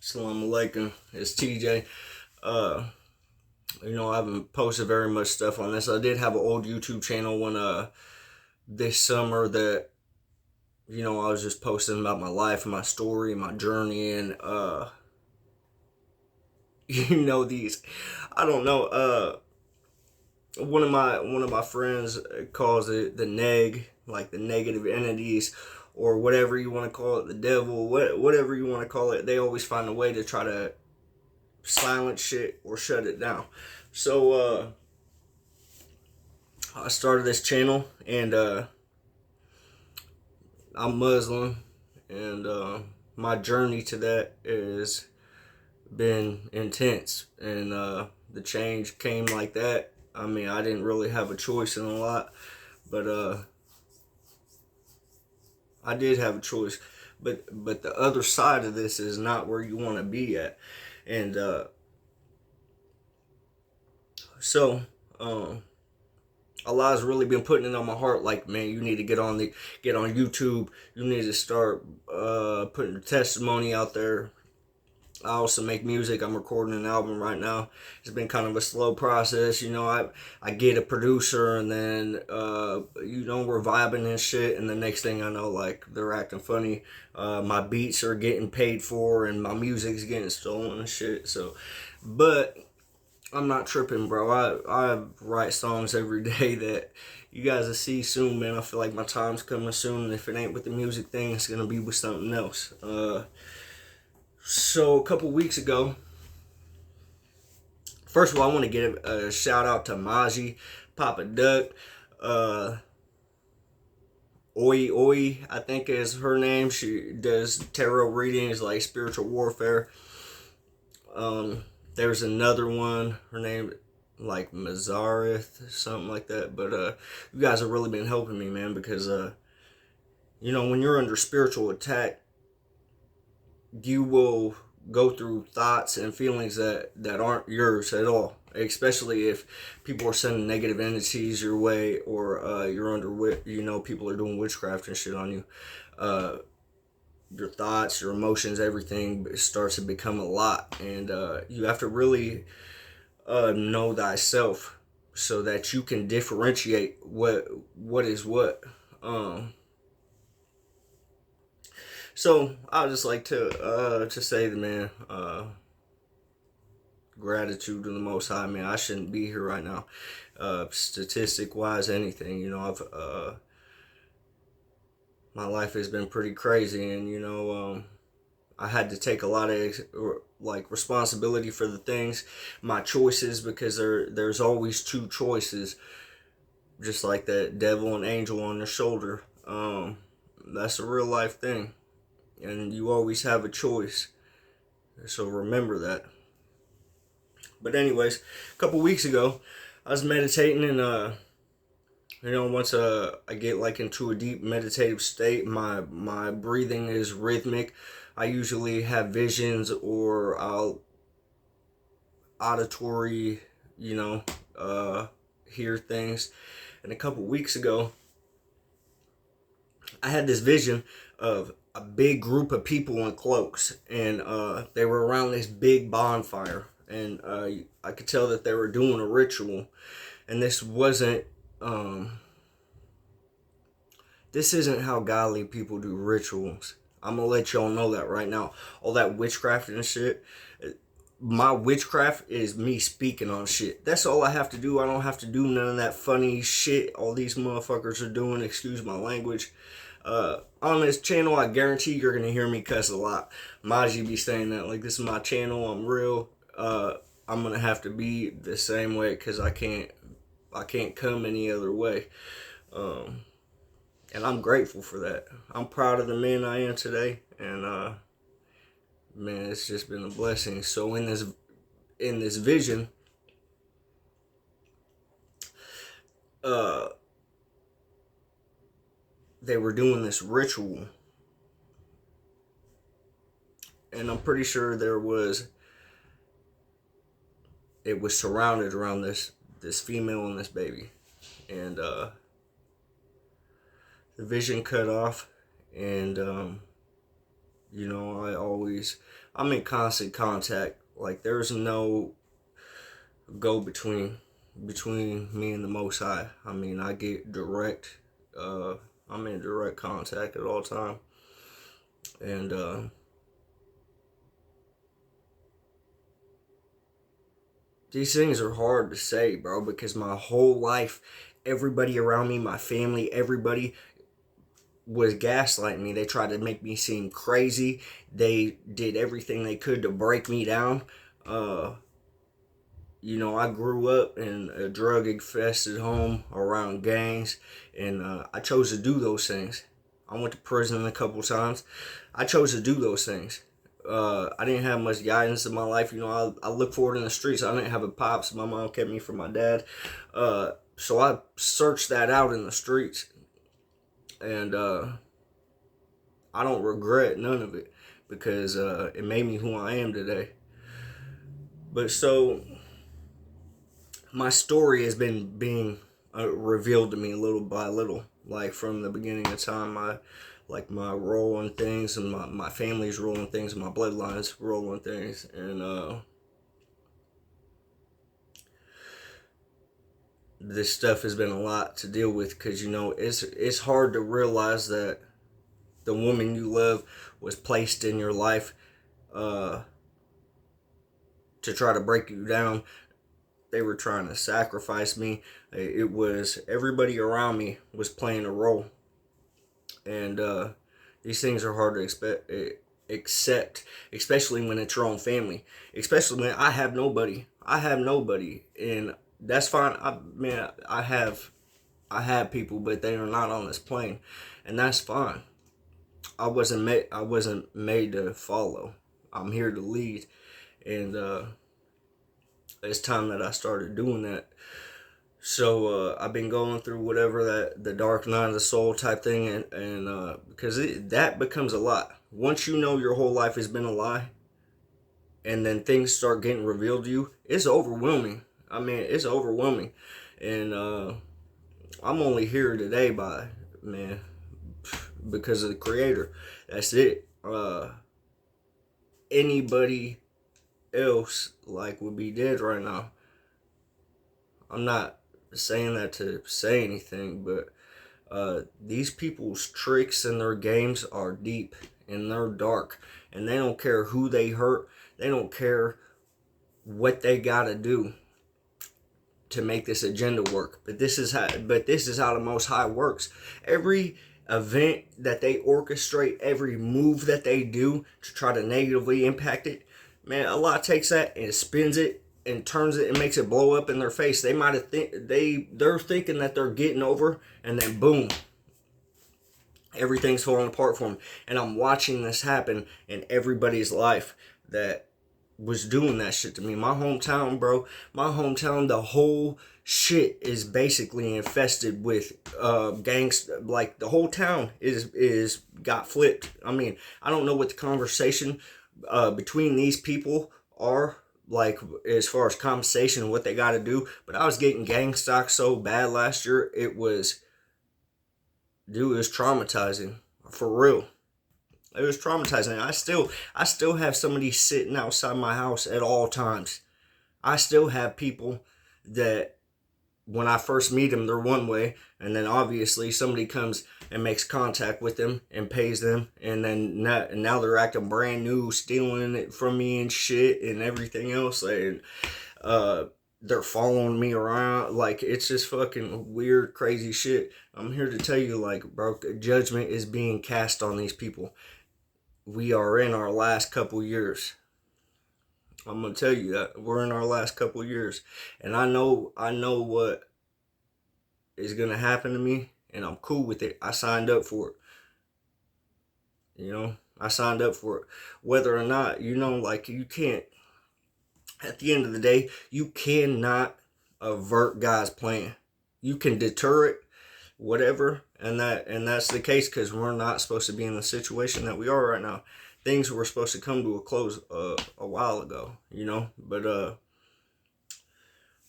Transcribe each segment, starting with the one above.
Assalamu alaikum. It's TJ. Uh, I haven't posted very much stuff on this. I did have an old YouTube channel when this summer that I was just posting about my life and my story, my journey, and these. I don't know. One of my friends calls it the neg, like the negative entities, or whatever you want to call it, the devil, whatever you want to call it. They always find a way to try to silence shit or shut it down. So I started this channel, and I'm Muslim, and my journey to that has been intense, and the change came like that. I mean, I didn't really have a choice in a lot, but I did have a choice. But the other side of this is not where you want to be at, and so Allah's really been putting it on my heart. Like, man, you need to get on YouTube. You need to start putting your testimony out there. I also make music. I'm recording an album right now. It's been kind of a slow process. I get a producer, and then we're vibing and shit, and the next thing I know, like, they're acting funny. My beats are getting paid for, and my music's getting stolen and shit. So, but I'm not tripping, bro. I write songs every day that you guys will see soon, man. I feel like my time's coming soon, and if it ain't with the music thing, it's gonna be with something else. So a couple weeks ago, first of all, I want to give a shout out to Maji, Papa Duck, Oi, I think is her name. She does tarot readings, like spiritual warfare. There's another one, her name like Mazareth, something like that. But you guys have really been helping me, man, because when you're under spiritual attack, you will go through thoughts and feelings that aren't yours at all. Especially if people are sending negative entities your way, or you're under, people are doing witchcraft and shit on you. Your thoughts, your emotions, everything starts to become a lot, and you have to really know thyself so that you can differentiate what is what. So I just like to say that, man, gratitude to the Most High, man. I shouldn't be here right now, statistic wise, anything. I've my life has been pretty crazy, and I had to take a lot of responsibility for the things, my choices, because there's always two choices, just like that devil and angel on their shoulder. That's a real life thing, and you always have a choice. So remember that. But anyways, a couple weeks ago, I was meditating, and once I get like into a deep meditative state, my breathing is rhythmic. I usually have visions, or I'll auditory, hear things. And a couple weeks ago, I had this vision of a big group of people in cloaks, and they were around this big bonfire, and I could tell that they were doing a ritual, and this isn't how godly people do rituals. I'm gonna let y'all know that right now. All that witchcraft and shit. My witchcraft is me speaking on shit. That's all I have to do. I don't have to do none of that funny shit all these motherfuckers are doing. Excuse my language. On this channel, I guarantee you're gonna hear me cuss a lot. Maji be saying that, like, this is my channel. I'm real. I'm gonna have to be the same way, because I can't come any other way. And I'm grateful for that. I'm proud of the man I am today, and man, it's just been a blessing. So in this vision, they were doing this ritual, and I'm pretty sure it was surrounded around this female and this baby, and the vision cut off, and I always I'm in constant contact. Like there's no go between me and the Most High. I mean, I get direct. I'm in direct contact at all time, and these things are hard to say, bro, because my whole life, everybody around me, my family, everybody was gaslighting me. They tried to make me seem crazy. They did everything they could to break me down. Uh, I grew up in a drug infested home around gangs, and I chose to do those things. I went to prison a couple times. I chose to do those things. I didn't have much guidance in my life. I looked for it in the streets. I didn't have a pops. My mom kept me from my dad. So I searched that out in the streets, and I don't regret none of it because it made me who I am today. But so my story has been being revealed to me little by little, like from the beginning of time. My role in things, and my family's role in things, and my bloodline's role in things, and this stuff has been a lot to deal with because it's hard to realize that the woman you love was placed in your life uh, to try to break you down. They were trying to sacrifice me. It was everybody around me was playing a role, and these things are hard to accept, especially when it's your own family. Especially when I have nobody. And that's fine. I have people, but they are not on this plane, and that's fine. I wasn't made to follow. I'm here to lead, and it's time that I started doing that. So I've been going through whatever the dark night of the soul type thing, and because that becomes a lot. Once you know your whole life has been a lie, and then things start getting revealed to you, it's overwhelming. I mean, it's overwhelming, and I'm only here today because of the Creator. That's it. Anybody else would be dead right now. I'm not saying that to say anything, but these people's tricks and their games are deep and they're dark, and they don't care who they hurt. They don't care what they gotta do to make this agenda work. But this is how the Most High works. Every event that they orchestrate, every move that they do to try to negatively impact it, man, Allah takes that and spins it and turns it and makes it blow up in their face. They might have they're thinking that they're getting over, and then boom, everything's falling apart for them. And I'm watching this happen in everybody's life that was doing that shit to me. My hometown, bro. The whole shit is basically infested with gangs. Like the whole town is got flipped. I mean, I don't know what the conversation between these people are like as far as compensation and what they got to do. But I was getting gang stalked so bad last year. It was traumatizing for real. It was traumatizing. I still have somebody sitting outside my house at all times. I still have people that when I first meet them, they're one way, and then obviously somebody comes and makes contact with them and pays them, and then now they're acting brand new, stealing it from me and shit and everything else, and they're following me around. Like, it's just fucking weird, crazy shit. I'm here to tell you, like, bro, judgment is being cast on these people. We are in our last couple years. I'm gonna tell you that we're in our last couple years, and I know what is gonna happen to me, and I'm cool with it. I signed up for it. I signed up for it. Whether or not, like, you can't. At the end of the day, you cannot avert God's plan. You can deter it, whatever, and that's the case because we're not supposed to be in the situation that we are right now. Things were supposed to come to a close a while ago, but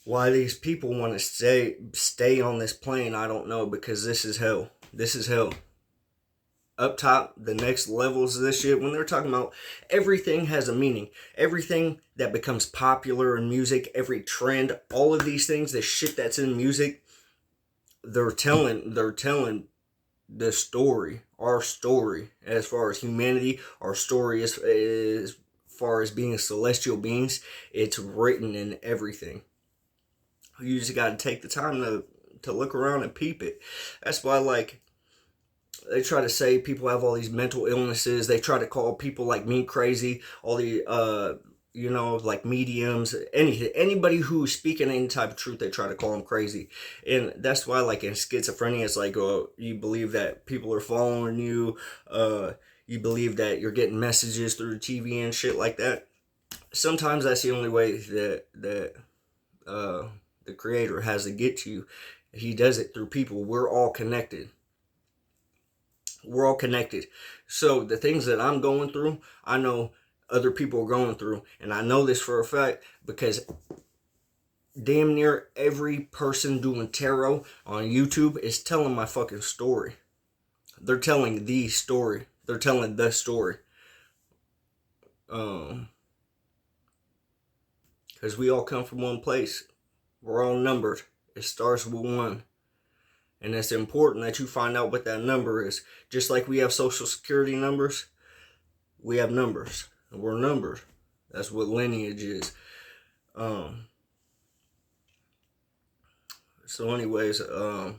why these people want to stay on this plane, I don't know, because this is hell. up top, the next levels of this shit, when they're talking about everything has a meaning, everything that becomes popular in music, every trend, all of these things, the shit that's in music, they're telling the story, our story, as far as humanity, our story as far as being celestial beings. It's written in everything. You just got to take the time to look around and peep it. That's why, like, they try to say people have all these mental illnesses. They try to call people like me crazy. All the like mediums, anybody who's speaking any type of truth, they try to call them crazy. And that's why, like, in schizophrenia, it's like, oh, you believe that people are following you. You believe that you're getting messages through the TV and shit like that. Sometimes that's the only way that the creator has to get to you. He does it through people. We're all connected. We're all connected. So the things that I'm going through, I know other people are going through. And I know this for a fact because damn near every person doing tarot on YouTube is telling my fucking story. They're telling the story. They're telling the story. Because we all come from one place. We're all numbered. It starts with 1. And it's important that you find out what that number is. Just like we have social security numbers, we have numbers. And we're numbered. That's what lineage is. So anyways, I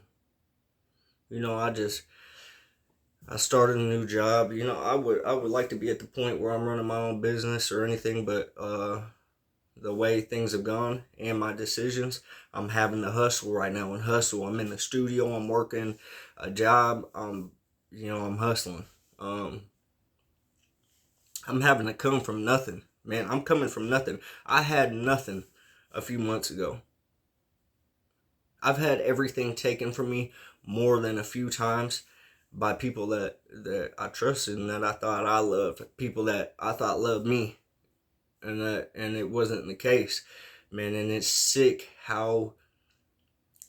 started a new job. I would like to be at the point where I'm running my own business or anything, but the way things have gone and my decisions, I'm having to hustle right now and hustle. I'm in the studio, I'm working a job, I'm hustling. I'm having to come from nothing. Man, I'm coming from nothing. I had nothing a few months ago. I've had everything taken from me more than a few times by people that I trusted and that I thought I loved. People that I thought loved me. And it wasn't the case, man. And it's sick how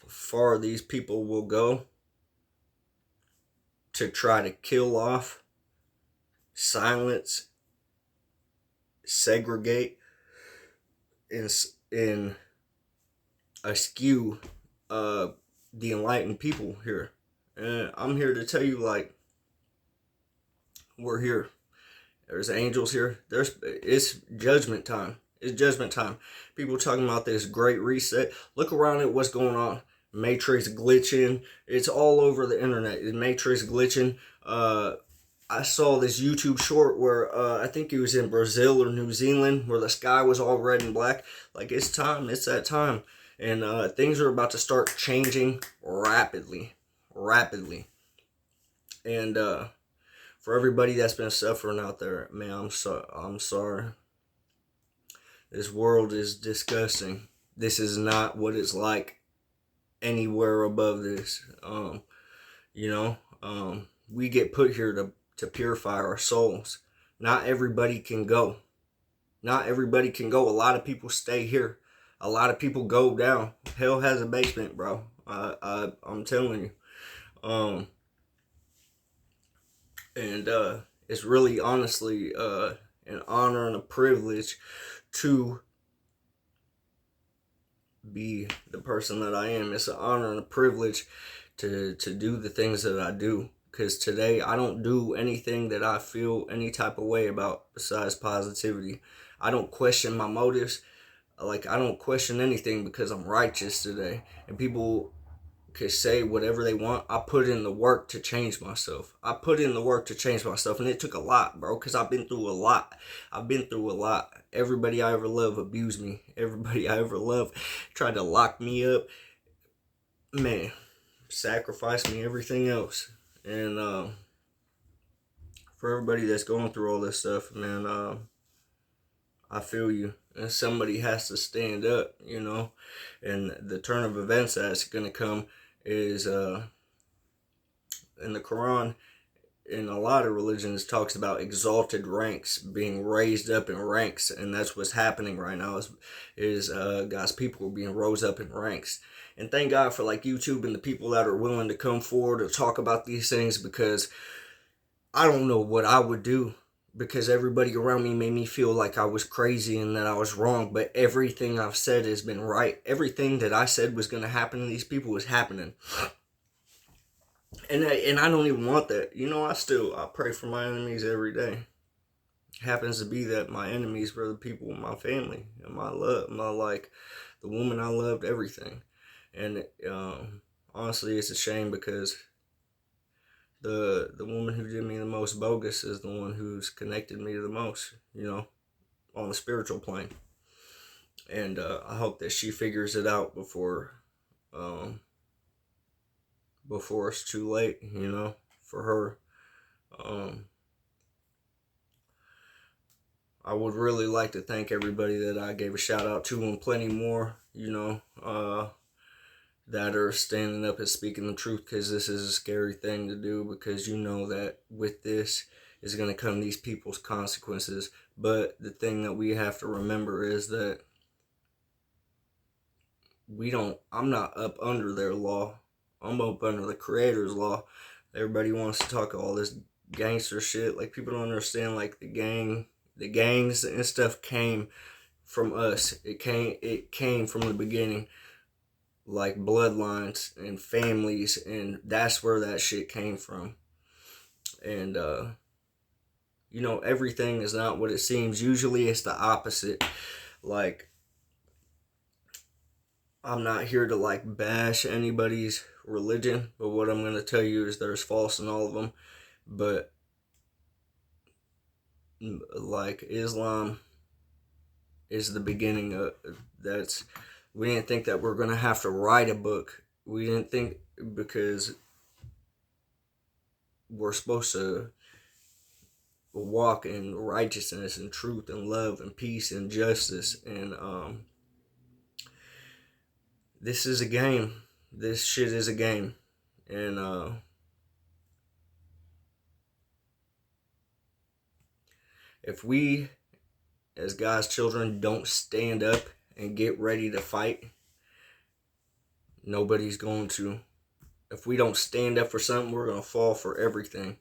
far these people will go to try to kill off, silence, segregate, and askew the enlightened people here. And I'm here to tell you, like, we're here. There's angels here. It's judgment time. It's judgment time. People talking about this great reset. Look around at what's going on. Matrix glitching. It's all over the internet. The Matrix glitching. I saw this YouTube short where I think it was in Brazil or New Zealand where the sky was all red and black. Like, it's time. It's that time. And things are about to start changing rapidly. And for everybody that's been suffering out there, man, I'm sorry. This world is disgusting. This is not what it's like anywhere above this. We get put here to purify our souls. Not everybody can go. Not everybody can go. A lot of people stay here. A lot of people go down. Hell has a basement, bro. I'm telling you. And it's really, honestly, an honor and a privilege to be the person that I am. It's an honor and a privilege to do the things that I do. Because today I don't do anything that I feel any type of way about besides positivity. I don't question my motives. Like, I don't question anything because I'm righteous today. And people can say whatever they want. I put in the work to change myself. And it took a lot, bro, because I've been through a lot. Everybody I ever loved abused me. Everybody I ever loved tried to lock me up. Man, sacrificed me, everything else. And for everybody that's going through all this stuff, man, I feel you. And somebody has to stand up, And the turn of events that's going to come is in the Quran, in a lot of religions, talks about exalted ranks, being raised up in ranks. And that's what's happening right now is God's people are being rose up in ranks. And thank God for, like, YouTube and the people that are willing to come forward to talk about these things, because I don't know what I would do, because everybody around me made me feel like I was crazy and that I was wrong. But everything I've said has been right. Everything that I said was going to happen to these people was happening. And I don't even want that. I pray for my enemies every day. It happens to be that my enemies were the people in my family and my love, the woman I loved, everything. And honestly, it's a shame, because the woman who did me the most bogus is the one who's connected me to the most, on the spiritual plane. And I hope that she figures it out um, before it's too late, for her. Um, I would really like to thank everybody that I gave a shout out to, and plenty more, that are standing up and speaking the truth, because this is a scary thing to do, because that with this is going to come these people's consequences. But the thing that we have to remember is that I'm not up under their law. I'm up under the Creator's law. Everybody wants to talk all this gangster shit. Like, people don't understand, like, the gangs and stuff came from us. It came from the beginning, like bloodlines and families, and that's where that shit came from. And everything is not what it seems. Usually it's the opposite. Like, I'm not here to like bash anybody's religion, but what I'm going to tell you is there's false in all of them. But like, Islam is the beginning of that's we didn't think that we're going to have to write a book. We didn't think, because we're supposed to walk in righteousness and truth and love and peace and justice. And this is a game. This shit is a game. And if we, as God's children, don't stand up and get ready to fight, nobody's going to. If we don't stand up for something, we're going to fall for everything.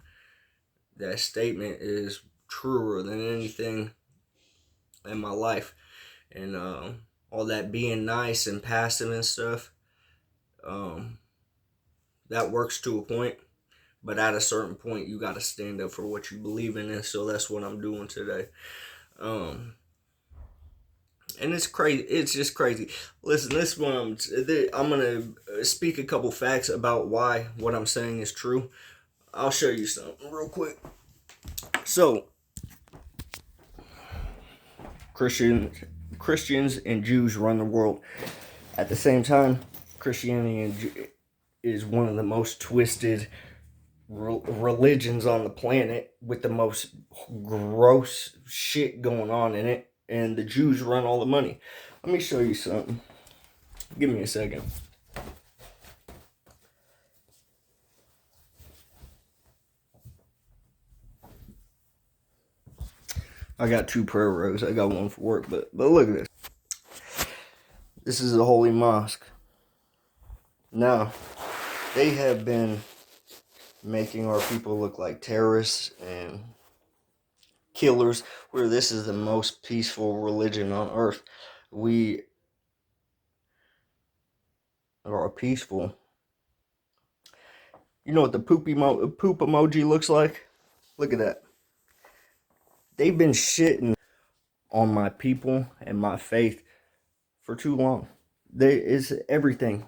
That statement is truer than anything in my life. And all that being nice and passive and stuff, that works to a point. But at a certain point, you got to stand up for what you believe in. And so that's what I'm doing today. And it's crazy. It's just crazy. Listen, this one, I'm going to speak a couple facts about why what I'm saying is true. I'll show you something real quick. So, Christians and Jews run the world. At the same time, Christianity is one of the most twisted religions on the planet, with the most gross shit going on in it. And the Jews run all the money. Let me show you something. Give me a second. I got 2 prayer rugs. I got one for work, but look at this. This is the Holy Mosque. Now, they have been making our people look like terrorists and killers, where this is the most peaceful religion on earth. We are peaceful. You know what the poop emoji looks like? Look at that. They've been shitting on my people and my faith for too long. It's everything.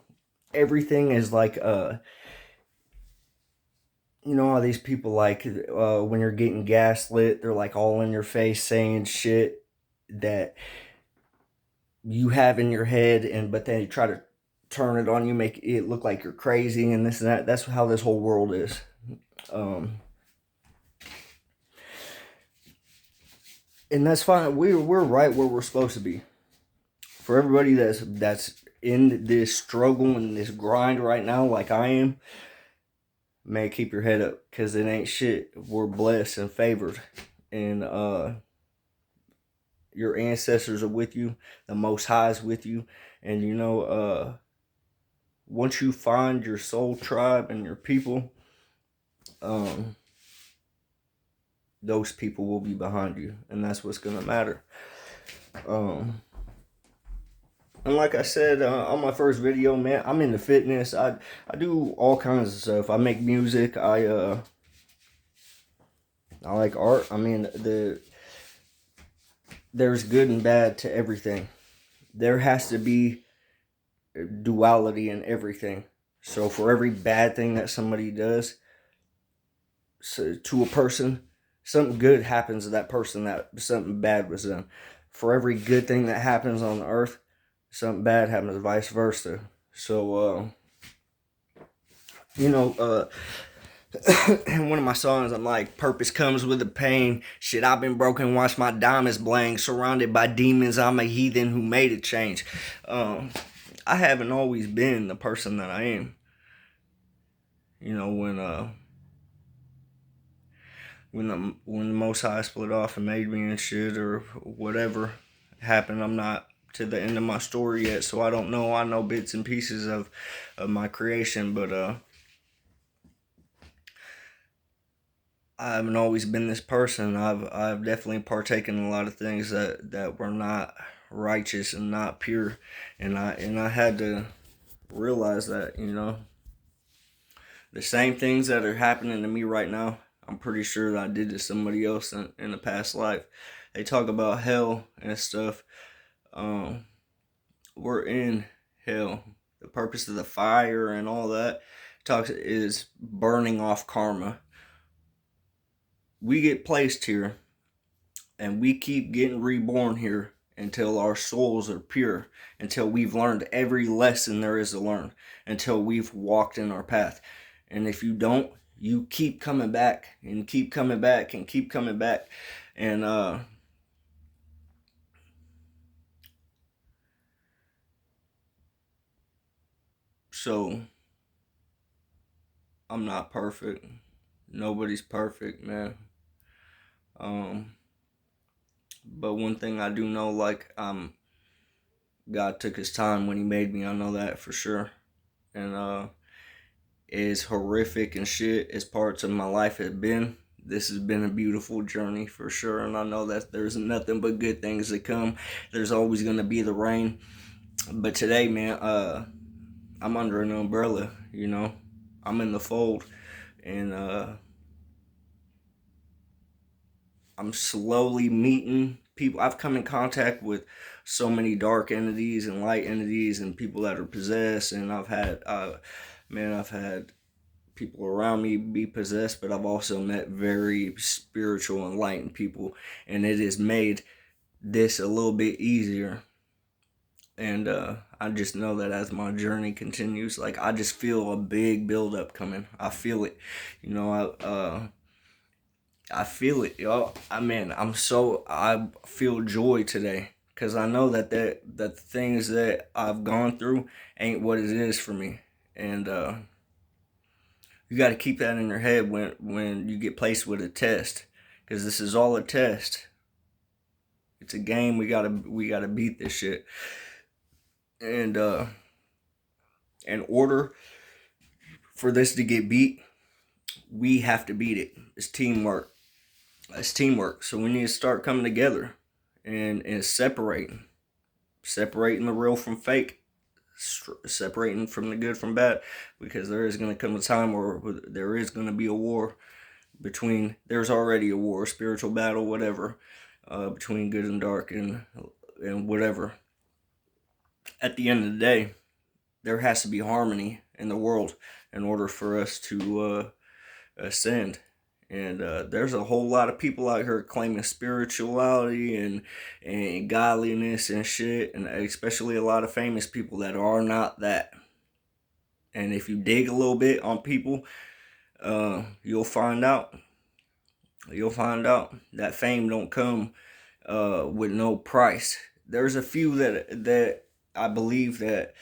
Everything is like, you know how these people, like, when you're getting gaslit, they're like all in your face saying shit that you have in your head, but then you try to turn it on you, make it look like you're crazy and this and that. That's how this whole world is. And that's fine. We're right where we're supposed to be. For everybody that's in this struggle and this grind right now, like I am, man, keep your head up, because it ain't shit. We're blessed and favored, and your ancestors are with you. The Most High is with you, and once you find your soul tribe and your people, those people will be behind you, and that's what's gonna matter. Um, and like I said on my first video, man, I'm into fitness. I do all kinds of stuff. I make music. I like art. I mean, there's good and bad to everything. There has to be duality in everything. So for every bad thing that somebody does, so to a person, something good happens to that person that something bad was done. For every good thing that happens on the earth, something bad happens, vice versa. So, you know, in one of my songs, I'm like, purpose comes with the pain. Shit, I've been broken, watch my diamonds bling. Surrounded by demons, I'm a heathen who made a change. I haven't always been the person that I am. You know, when the Most High split off and made me and shit or whatever happened, I'm not to the end of my story yet, so I don't know. I know bits and pieces of my creation, but I haven't always been this person. I've definitely partaken in a lot of things that were not righteous and not pure, and I had to realize that, you know, the same things that are happening to me right now, I'm pretty sure that I did to somebody else in a past life. They talk about hell and stuff. Um, we're in hell. The purpose of the fire and all that talks is burning off karma. We get placed here and we keep getting reborn here until our souls are pure, until we've learned every lesson there is to learn, until we've walked in our path. And if you don't, you keep coming back and keep coming back and keep coming back. And so I'm not perfect. Nobody's perfect, man. But one thing I do know, like, God took his time when he made me. I know that for sure. And as horrific and shit as parts of my life have been, this has been a beautiful journey for sure. And I know that there's nothing but good things to come. There's always gonna be the rain. But today, man, I'm under an umbrella, you know. I'm in the fold, and I'm slowly meeting people. I've come in contact with so many dark entities and light entities and people that are possessed, and I've had people around me be possessed, but I've also met very spiritual, enlightened people, and it has made this a little bit easier. And I just know that as my journey continues, like, I just feel a big buildup coming. I feel it, you know. I feel it, yo. I feel joy today because I know that the things that I've gone through ain't what it is for me, and you got to keep that in your head when you get placed with a test, because this is all a test. It's a game. We gotta beat this shit, and in order for this to get beat, we have to beat it. It's teamwork. It's teamwork. So we need to start coming together and separating the real from fake, separating from the good from bad, because there is going to come a time where there is going to be a war between. There's already a war, a spiritual battle, whatever, between good and dark and whatever. At the end of the day, there has to be harmony in the world in order for us to ascend. And there's a whole lot of people out here claiming spirituality and godliness and shit, and especially a lot of famous people that are not that. And if you dig a little bit on people, you'll find out. You'll find out that fame don't come with no price. There's a few that I believe that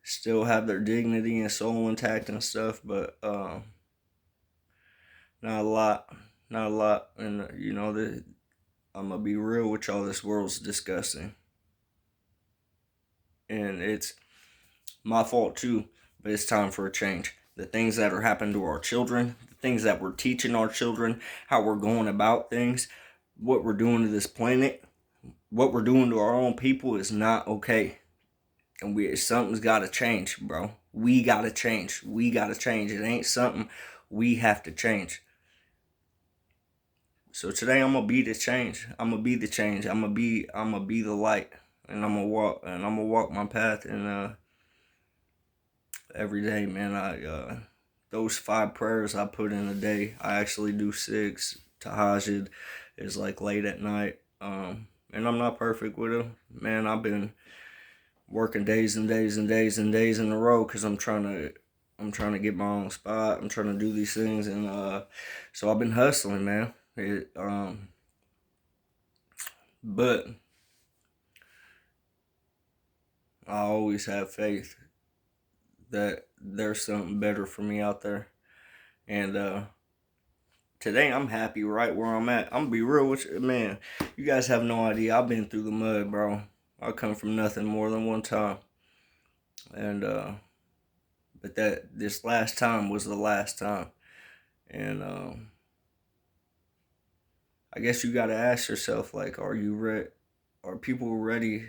still have their dignity and soul intact and stuff, but not a lot, not a lot. And you know, I'm gonna be real with y'all. This world's disgusting, and it's my fault too. But it's time for a change. the things that are happening to our children, the things that we're teaching our children, how we're going about things, what we're doing to this planet, what we're doing to our own people is not okay. And something's got to change, bro. We got to change. We got to change. It ain't something we have to change. So today I'm gonna be the change. I'm gonna be the change. I'm gonna be the light, and I'm gonna walk my path. And every day, man, those 5 prayers I put in a day, I actually do 6. Tahajjud is like late at night. And I'm not perfect with them, man. I've been working days and days and days and days in a row because I'm trying to get my own spot. I'm trying to do these things, and so I've been hustling, man. But I always have faith that there's something better for me out there. And today I'm happy right where I'm at. I'm gonna be real with you, man. You guys have no idea. I've been through the mud, bro. I come from nothing more than one time. And but this last time was the last time. And I guess you gotta ask yourself, like, are you ready? Are people ready?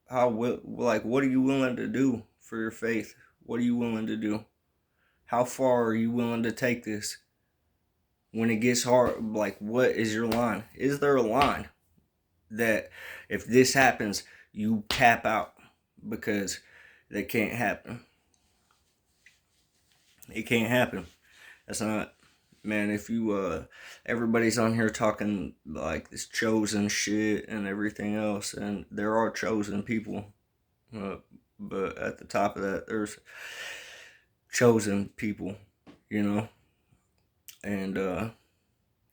What are you willing to do for your faith? What are you willing to do? How far are you willing to take this? When it gets hard, like, what is your line? Is there a line that if this happens, you tap out because that can't happen? It can't happen. That's not, man. If you everybody's on here talking like this chosen shit and everything else, and there are chosen people, but at the top of that, there's chosen people, you know. And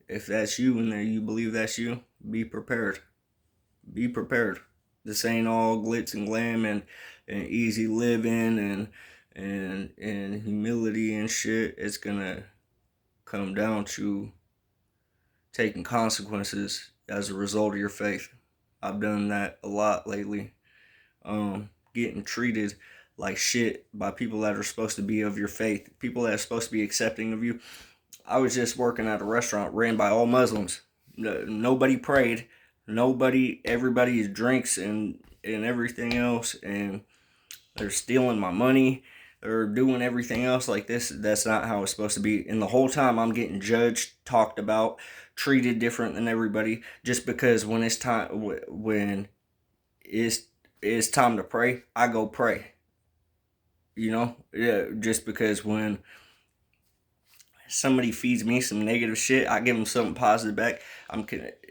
if that's you and you believe that's you, be prepared. Be prepared. This ain't all glitz and glam and easy living and humility and shit. It's gonna come down to taking consequences as a result of your faith. I've done that a lot lately. Getting treated like shit by people that are supposed to be of your faith, people that are supposed to be accepting of you. I was just working at a restaurant ran by all Muslims. Nobody prayed. Everybody drinks and everything else, and they're stealing my money. They're doing everything else like this. That's not how it's supposed to be. And the whole time I'm getting judged, talked about, treated different than everybody, just because when it's time to pray, I go pray. You know, yeah, just because when somebody feeds me some negative shit, I give them something positive back.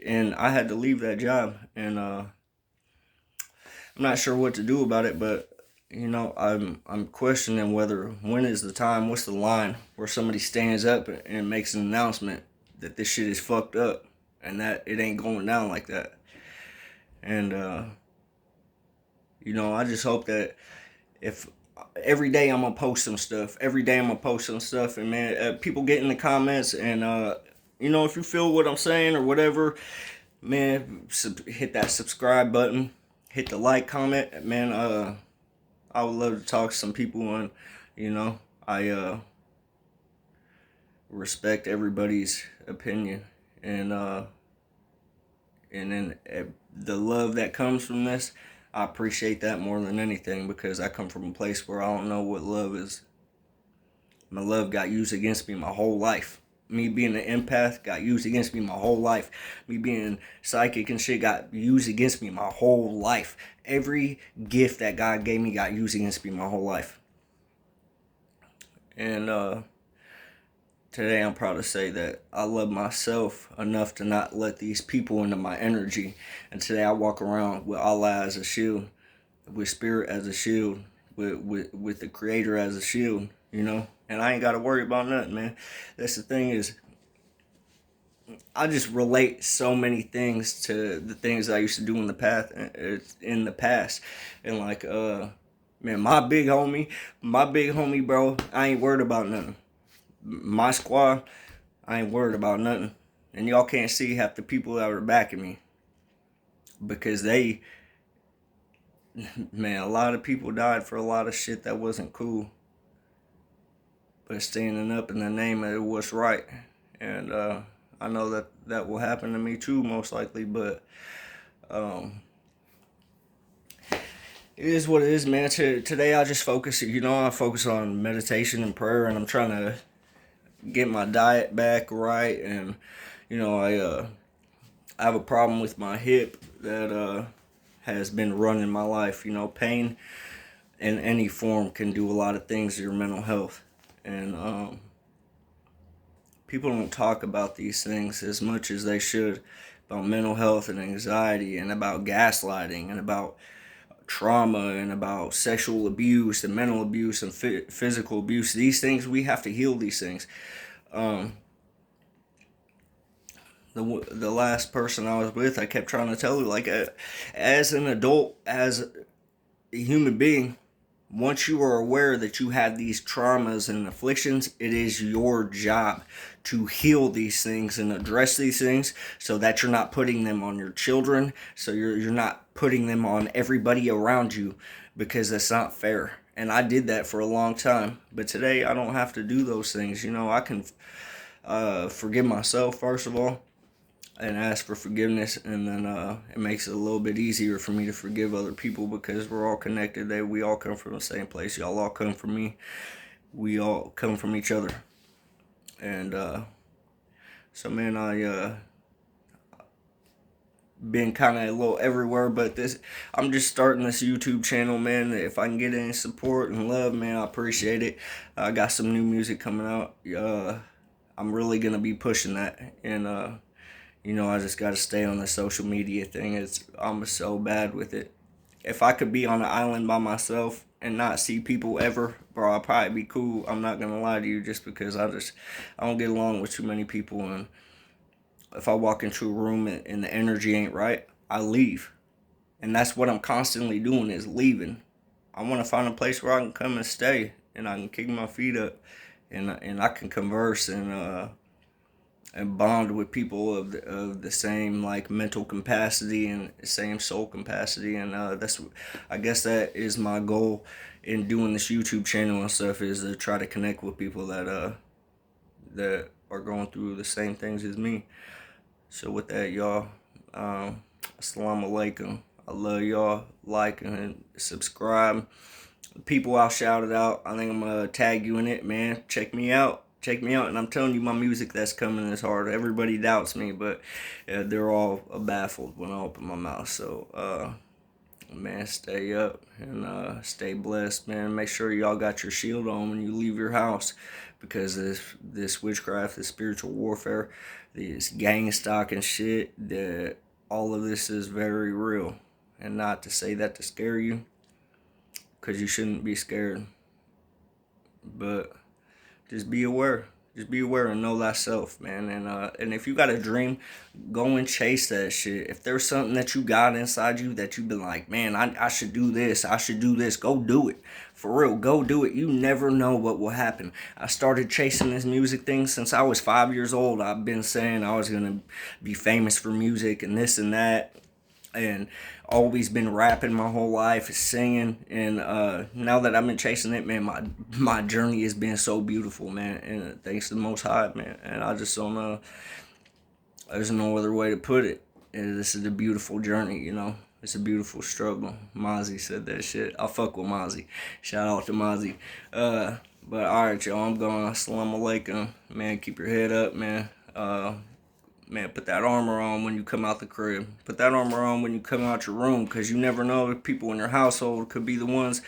And I had to leave that job, and I'm not sure what to do about it, but you know, I'm questioning when is the time, what's the line where somebody stands up and makes an announcement that this shit is fucked up and that it ain't going down like that. And you know, I just hope that if every day I'm gonna post some stuff, and man, people get in the comments, and you know, if you feel what I'm saying or whatever, man, hit that subscribe button, hit the like, comment, man. I would love to talk to some people, and you know, I respect everybody's opinion, and then the love that comes from this, I appreciate that more than anything, because I come from a place where I don't know what love is. My love got used against me my whole life. Me being an empath got used against me my whole life. Me being psychic and shit got used against me my whole life. Every gift that God gave me got used against me my whole life. And today I'm proud to say that I love myself enough to not let these people into my energy. And today I walk around with Allah as a shield, with Spirit as a shield, with the Creator as a shield, you know? And I ain't got to worry about nothing, man. That's the thing is, I just relate so many things to the things I used to do in the past. And like, man, my big homie, bro, I ain't worried about nothing. My squad, I ain't worried about nothing. And y'all can't see half the people that are backing me, because man, a lot of people died for a lot of shit that wasn't cool. but standing up in the name of what's right. And I know that that will happen to me too, most likely, but it is what it is, man. Today I just focus, I focus on meditation and prayer, and I'm trying to get my diet back right. And, I have a problem with my hip that has been running my life. Pain in any form can do a lot of things to your mental health. And people don't talk about these things as much as they should, about mental health and anxiety, and about gaslighting, and about trauma, and about sexual abuse and mental abuse and physical abuse. These things, we have to heal these things. The last person I was with, I kept trying to tell her, like, as an adult, as a human being, once you are aware that you have these traumas and afflictions, it is your job to heal these things and address these things, so that you're not putting them on your children, so you're not putting them on everybody around you, because that's not fair. And I did that for a long time, but today I don't have to do those things. I can forgive myself, first of all, and ask for forgiveness, and then it makes it a little bit easier for me to forgive other people, because we're all connected. We all come from the same place. Y'all all come from me. We all come from each other. And so, man, I been kind of a little everywhere, but I'm just starting this YouTube channel, man. If I can get any support and love, man, I appreciate it. I got some new music coming out. I'm really gonna be pushing that, and I just got to stay on the social media thing. I'm so bad with it. If I could be on an island by myself and not see people ever, bro, I'd probably be cool. I'm not gonna lie to you, just because I don't get along with too many people. And if I walk into a room and the energy ain't right, I leave. And that's what I'm constantly doing, is leaving. I want to find a place where I can come and stay, and I can kick my feet up, and I can converse and bond with people of the same, like, mental capacity and same soul capacity. And I guess that is my goal in doing this YouTube channel and stuff, is to try to connect with people that are going through the same things as me. So with that, y'all, assalamu alaikum. I love y'all. Like and subscribe. People I'll shout it out, I think I'm gonna tag you in it, man. Check me out. And I'm telling you, my music that's coming is hard. Everybody doubts me, but they're all baffled when I open my mouth. So, man, stay up and stay blessed, man. Make sure y'all got your shield on when you leave your house, because this witchcraft, this spiritual warfare, this gang stalking shit, that all of this is very real. And not to say that to scare you, because you shouldn't be scared, but just be aware. Just be aware and know thyself, man. And if you got a dream, go and chase that shit. If there's something that you got inside you that you've been like, man, I should do this. I should do this. Go do it. For real, go do it. You never know what will happen. I started chasing this music thing since I was 5 years old. I've been saying I was going to be famous for music and this and that. And always been rapping my whole life, singing, and now that I've been chasing it, man, my journey has been so beautiful, man, and thanks to the Most High, man. And I just don't know, there's no other way to put it. And this is a beautiful journey, it's a beautiful struggle. Mozzie said that shit. I fuck with Mozzie. Shout out to Mozzie. But alright, y'all, I'm going. Assalamu alaikum, man. Keep your head up, man. Man, put that armor on when you come out the crib. Put that armor on when you come out your room, because you never know if people in your household could be the ones,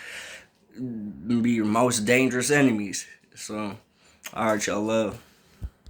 be your most dangerous enemies. So, alright, y'all, love.